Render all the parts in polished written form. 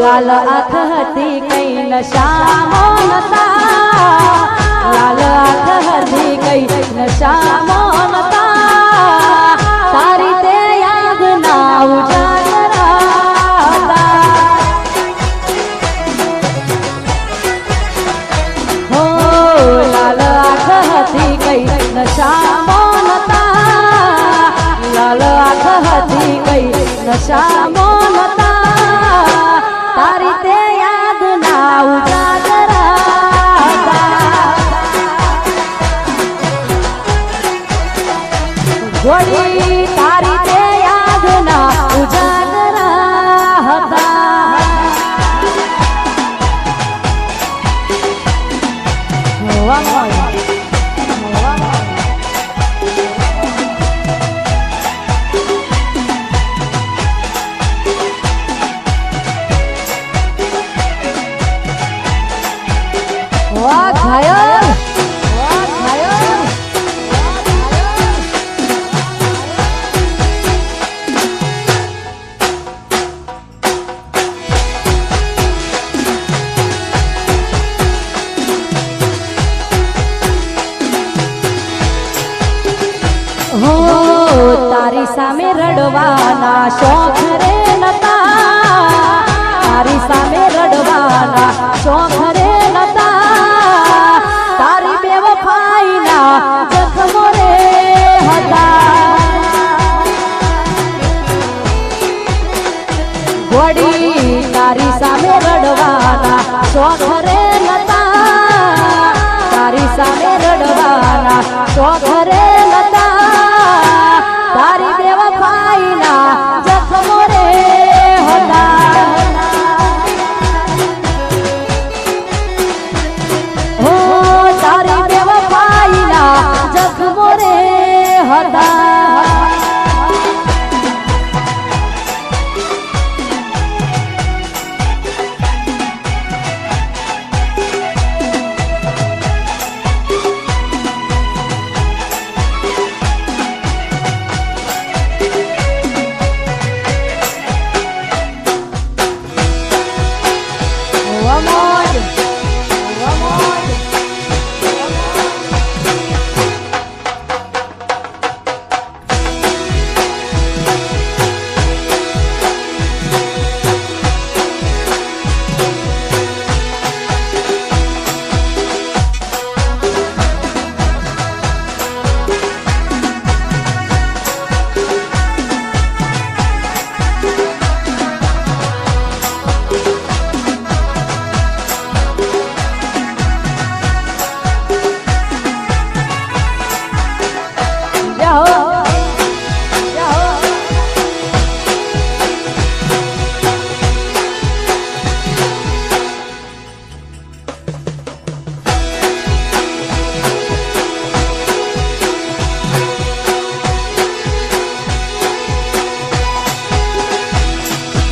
લાલ આંખ હતી કઈ નશામાં નતા, લાલ આંખ હતી કઈ નશામાં નતા, તારી તે યાદ ના ઉજાગરા હતા. હો લાલ આંખ હતી કઈ નશામાં નતા, લાલ આંખ હતી કઈ નશામાં નતા, તારી તે યાદ ના ઉજાગરા હતા. ઘોડી તારી તે યાદ ના ઉજાગરા હતા. વાહ ઘાયલ, વાહ ઘાયલ. હો તારી સામે રડવાના શોખ રે નતા, તારી સામે રડવાના શોખ રે નતા, તારી બેવફાઈના જખમો રે હતા. ઘોડી તારી સામે રડવાના શોખ રે નતા, તારી સામે રડવાના શોખ રે નતા, તારી બેવફાઈના જખમો રે હતા. હો તારી બેવફાઈના જખમો રે હતા.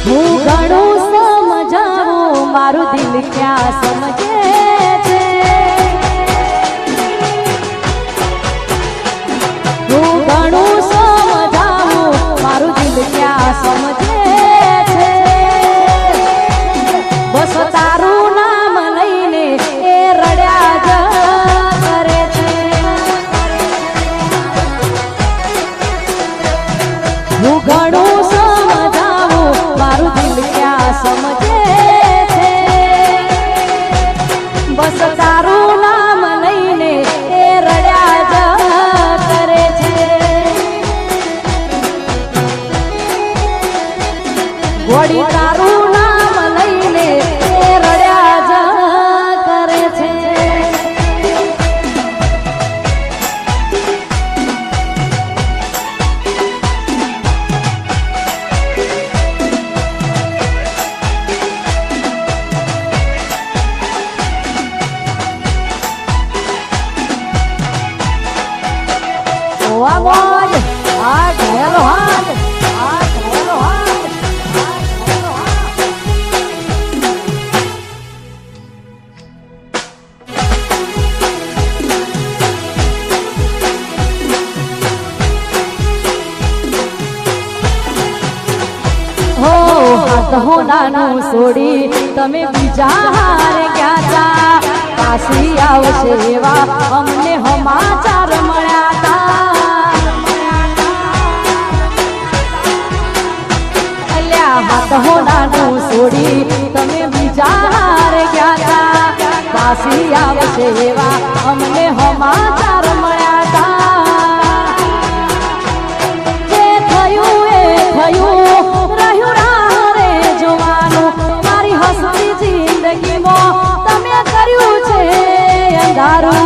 હું ઘણું સમજાવું મારું દિલ ક્યાં સમજે છે, હું ઘણું સમજાવું મારું દિલ ક્યાં સમજે છે. બસ તારું નામ લઈને એ રડ્યા જ કરે છે. હું ઘણું સમજાવું મારું દિલ ક્યાં સમજે છે. બસ તારું નામ લઈને એ રડ્યા જ કરે છે. ઘોડી તારું નામ લઈને એ રડ્યા જ કરે છે. વાહ આ ઘાયલો હાથ, આ ઘાયલો હાથ, આ ઘાયલો હાથ. હોનાનું છોડી તમે બીજા હારે ગયા તા પાછી આવશે એવા અમને સમાચાર મળ્યા તા અલ્યા હાથ હોનાનું છોડી તમે બીજા હારે ગયા તા પાછી આવશે એવા અમને સમાચાર મળ્યા તા જે થયું એ થયું રહ્યું રાહ રે જોવાનું મારી હસતી જિંદગીમાં તમે કર્યું છે અંધારું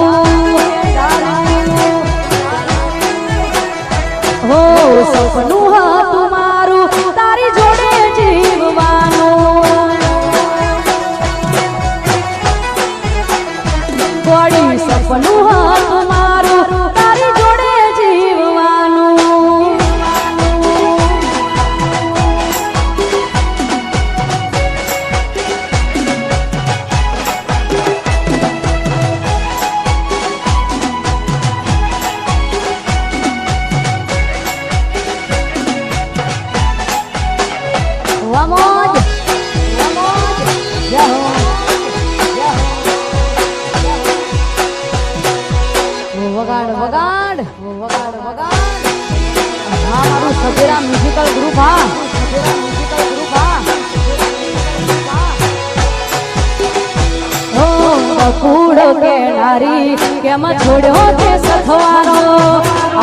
હો સપનું હતું મારું તારી જોડે જીવવાનું ગોળી સપનું હતું મારું તારી જોડે જીવવાનું Vamos, વગાડ વગાડ વગાડ વગાડ હા મારું સભેરા મ્યુઝિકલ ગ્રુપ હા સભેરા મ્યુઝિકલ ગ્રુપ હા ઓ બકુડો કે નારી કેમ છોડ્યો તે સથવારો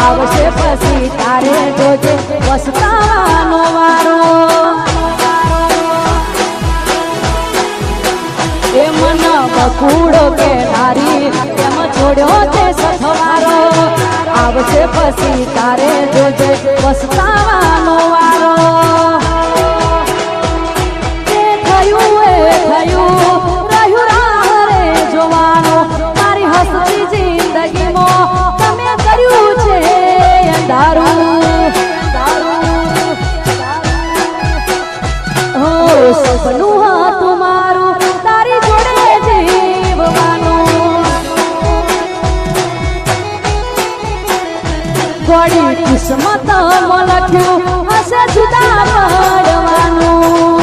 આવશે પછી તારે જોજે પસ્તાવાનો વારો એ મન બકુડો કે નારી કેમ છોડ્યો તે સથવારો આવશે પછી તારે જોજે પસ્તાવાનો વારો તે થયું એ થયું રહ્યું રાહ રે જોવાનું મારી હસતી જિંદગીમાં તમે કર્યું છે અંધારું હો સપનું હતું મારું તારી જોડે જીવવાનું ગોળી કિસ્મત માં લખ્યું હશે જુદા પડવાનું